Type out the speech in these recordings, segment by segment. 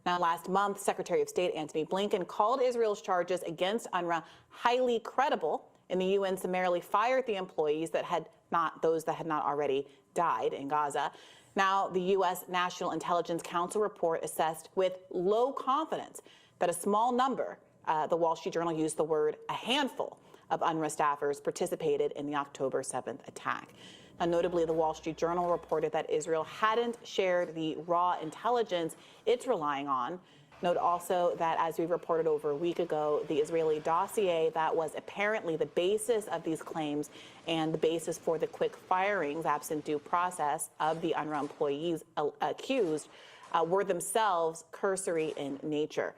Now, last month, Secretary of State Antony Blinken called Israel's charges against UNRWA highly credible, and the UN summarily fired the employees that had not already died in Gaza. Now, the U.S. National Intelligence Council report assessed with low confidence that a small number, the Wall Street Journal used the word a handful, of UNRWA staffers participated in the October 7th attack. Now, notably, the Wall Street Journal reported that Israel hadn't shared the raw intelligence it's relying on. Note also that, as we reported over a week ago, the Israeli dossier that was apparently the basis of these claims and the basis for the quick firings, absent due process, of the UNRWA employees accused were themselves cursory in nature.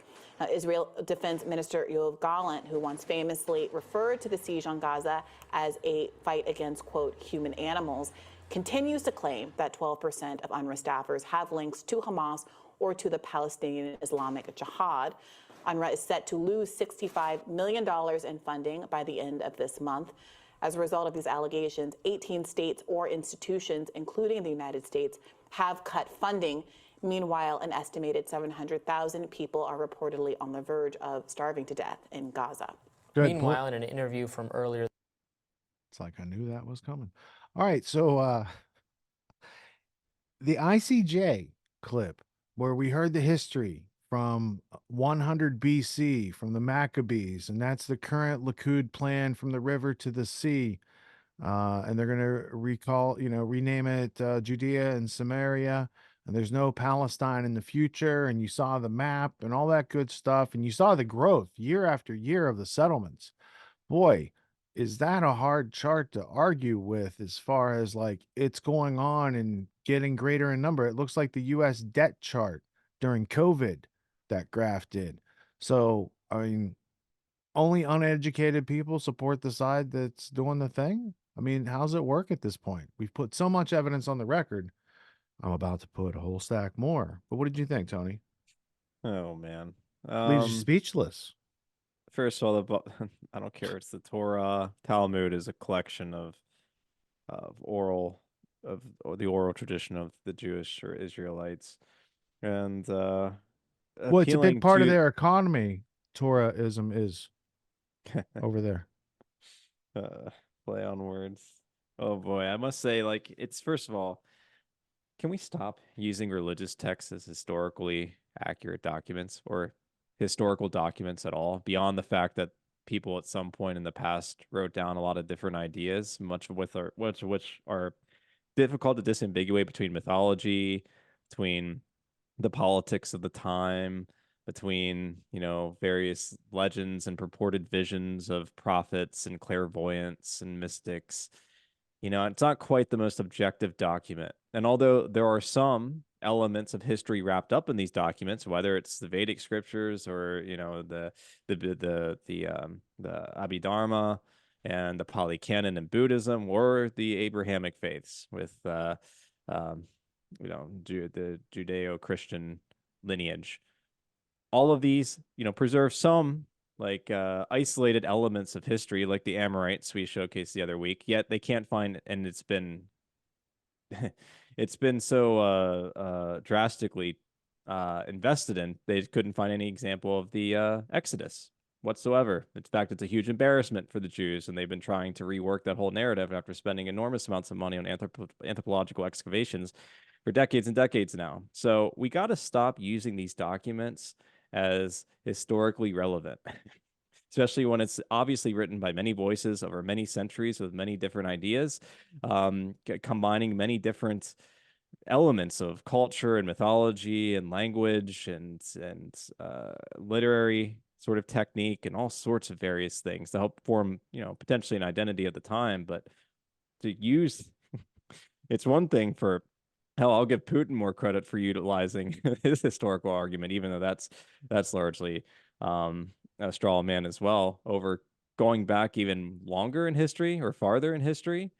Israel Defense Minister Yoav Gallant, who once famously referred to the siege on Gaza as a fight against, quote, human animals, continues to claim that 12% of UNRWA staffers have links to Hamas or to the Palestinian Islamic Jihad. UNRWA is set to lose $65 million in funding by the end of this month. As a result of these allegations, 18 states or institutions, including the United States, have cut funding. Meanwhile, an estimated 700,000 people are reportedly on the verge of starving to death in Gaza. Meanwhile, in an interview from earlier... It's like I knew that was coming. All right, so the ICJ clip where we heard the history from 100 BC, from the Maccabees, and that's the current Likud plan from the river to the sea. And they're going to rename it Judea and Samaria. And there's no Palestine in the future, and you saw the map and all that good stuff, and you saw the growth year after year of the settlements. Boy, is that a hard chart to argue with as far as like it's going on and getting greater in number. It looks like the U.S. debt chart during COVID, that graph did. So, I mean, only uneducated people support the side that's doing the thing. I mean, how's it work at this point? We've put so much evidence on the record. I'm about to put a whole stack more. But what did you think, Tony? Oh, man. Leaves you speechless. First of all, I don't care. It's the Torah. Talmud is a collection of the oral tradition of the Jewish or Israelites. And well, it's a big part of their economy. Torahism is over there. Play on words. Oh, boy. I must say, like, it's first of all, can we stop using religious texts as historically accurate documents or historical documents at all, beyond the fact that people at some point in the past wrote down a lot of different ideas, much of which are difficult to disambiguate between mythology, between the politics of the time, between, various legends and purported visions of prophets and clairvoyants and mystics. It's not quite the most objective document. And although there are some elements of history wrapped up in these documents, whether it's the Vedic scriptures or, the Abhidharma and the Pali Canon in Buddhism, or the Abrahamic faiths with, the Judeo-Christian lineage, all of these, preserve some isolated elements of history, like the Amorites we showcased the other week, yet they can't find, and it's been so drastically invested in, they couldn't find any example of the Exodus whatsoever. In fact, it's a huge embarrassment for the Jews, and they've been trying to rework that whole narrative after spending enormous amounts of money on anthropological excavations for decades and decades now. So we got to stop using these documents as historically relevant, especially when it's obviously written by many voices over many centuries with many different ideas, combining many different elements of culture and mythology and language and literary sort of technique and all sorts of various things to help form, potentially an identity of the time. But to use, it's one thing for, hell, I'll give Putin more credit for utilizing his historical argument, even though that's largely a straw man as well, over going back even longer in history or farther in history,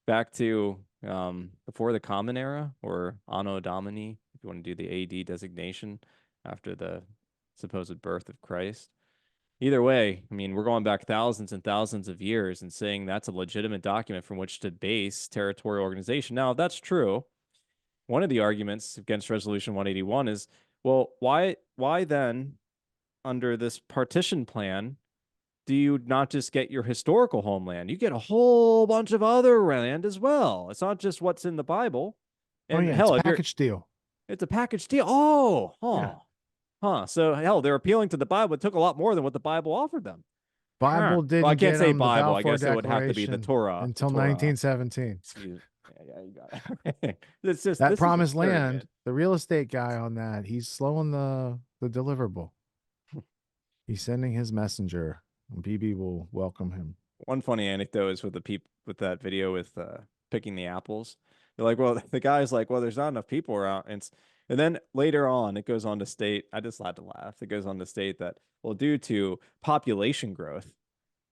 back to before the Common Era, or Anno Domini, if you want to do the AD designation after the supposed birth of Christ. Either way, I mean, we're going back thousands and thousands of years and saying that's a legitimate document from which to base territorial organization. Now, if that's true, one of the arguments against Resolution 181 is, Well, why then, under this partition plan, do you not just get your historical homeland? You get a whole bunch of other land as well. It's not just what's in the Bible. Oh And yeah, it's a hell, if you're, package deal. it's a package deal. Oh, Yeah. So hell, they're appealing to the Bible. It took a lot more than what the Bible offered them. Huh. Bible Well, I didn't can't get say them the Bible. I Balfour guess it would have to be the Declaration Torah. until 1917. Excuse me. Yeah, you got it. It's just That this promised is absurd, land, the real estate guy on that, he's slowing the deliverable. He's sending his messenger. And BB will welcome him. One funny anecdote is with the people with that video with picking the apples. They're like, well, the guy's like, well, there's not enough people around, and then later on, it goes on to state, I just had to laugh. It goes on to state that, well, due to population growth,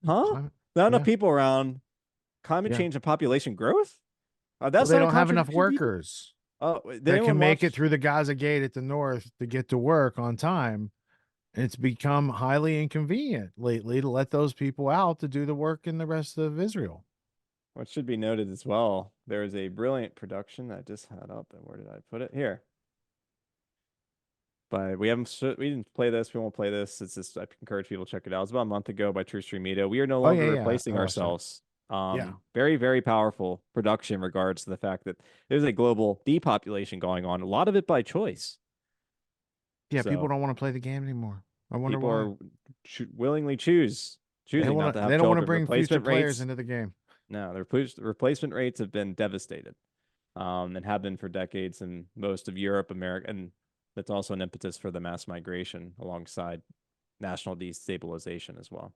Climate- not enough yeah. people around, climate Yeah. change and population growth. Well, That's they not a don't have enough contradiction, people? workers Oh, did that anyone can make it watch? through the Gaza Gate at the north to get to work on time. And it's become highly inconvenient lately to let those people out to do the work in the rest of Israel. What should be noted as well, there is a brilliant production that I just had up, and where did I put it? Here. But we didn't play this. We won't play this. It's just, I encourage people to check it out. It's about a month ago by True Stream Media. We are no Oh, longer yeah, replacing I watched that. ourselves. Yeah. Very, very powerful production in regards to the fact that there's a global depopulation going on. A lot of it by choice. Yeah, So people don't want to play the game anymore. I wonder people why. are willingly choosing not to have They don't want to children. bring future Replacement players rates, into the game. no, the replacement rates have been devastated, and have been for decades in most of Europe, America, and that's also an impetus for the mass migration alongside national destabilization as well.